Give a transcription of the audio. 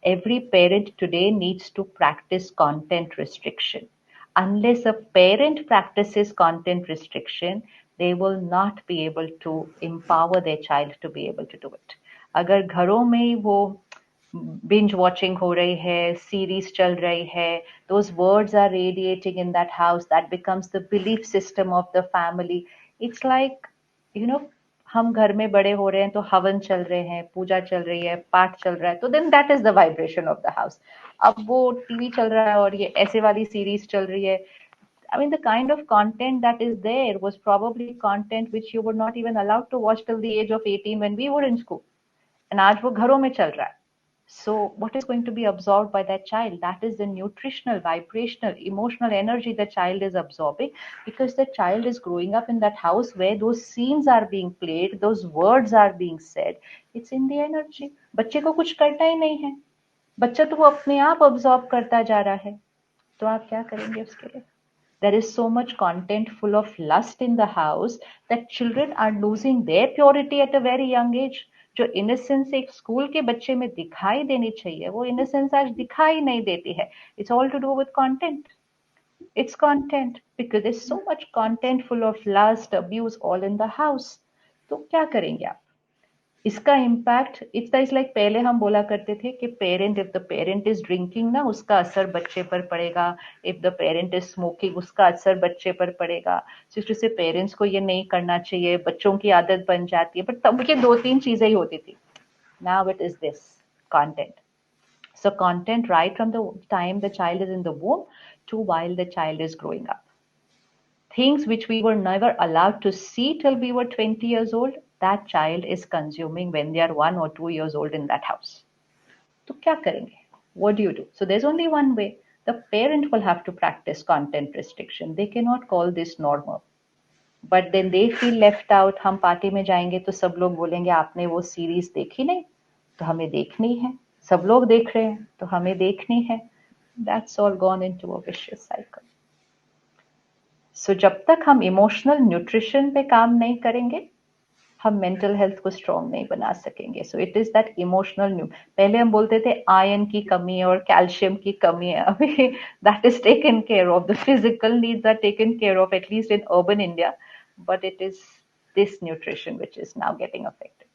Every parent today needs to practice content restriction. Unless a parent practices content restriction, they will not be able to empower their child to be able to do it. अगर घरों में ही वो binge watching हो रही है, series चल रही है, those words are radiating in that house, that becomes the belief system of the family. It's like, you know, हम घर में बड़े हो रहे हैं तो हवन चल रहे हैं, पूजा चल रही है, पाठ चल रहा है, तो then that is the vibration of the house. अब वो टीवी चल रहा है और ये ऐसे वाली सीरीज चल रही है. I mean, the kind of content that is there was probably content which you were not even allowed to watch till the age of 18 when we were in school. And आज वो घरों में चल रहा है. So what is going to be absorbed by that child? That is the nutritional, vibrational, emotional energy the child is absorbing, because the child is growing up in that house where those scenes are being played, those words are being said. It's in the energy. बच्चे को कुछ करना ही नहीं है. बच्चा तो वो अपने आप absorb करता जा रहा है. तो आप क्या करेंगे उसके लिए? There is so much content full of lust in the house that children are losing their purity at a very young age. जो innocence एक स्कूल के बच्चे में दिखाई देनी चाहिए, वो innocence आज दिखाई नहीं देती है. It's all to do with content. It's content because there's so much content full of lust, abuse all in the house. तो क्या करेंगे आप? इसका इम्पैक्ट इट्स इज लाइक पहले हम बोला करते थे कि parent, if the parent is drinking ना, उसका असर बच्चे पर पड़ेगा. If the parent is smoking, उसका असर बच्चे पर पड़ेगा. सिर्फ से पेरेंट्स को ये नहीं करना चाहिए, बच्चों की आदत बन जाती है. बट तब ये दो तीन चीजें ही होती थी. Now it is this content. So content right from the time the child is in the womb to while the child is growing up. Things which we were never allowed to see till we were 20 years old, that child is consuming when they are 1 or 2 years old in that house. So kya karenge? What do you do? So there's only one way. The parent will have to practice content restriction. They cannot call this normal. But then they feel left out. हम party में जाएंगे तो सब लोग बोलेंगे आपने वो series देखी नहीं, तो हमें देखनी है. सब लोग देख रहे हैं तो हमें देखनी है. That's all gone into a vicious cycle. सो जब तक हम इमोशनल न्यूट्रिशन पे काम नहीं करेंगे, हम मेंटल हेल्थ को स्ट्रॉन्ग नहीं बना सकेंगे. So it is that emotional पहले हम बोलते थे आयरन की कमी है और कैल्शियम की कमी है. अभी that is taken care of. The physical needs are taken care of, at least in urban India. But it is this nutrition which is now getting affected.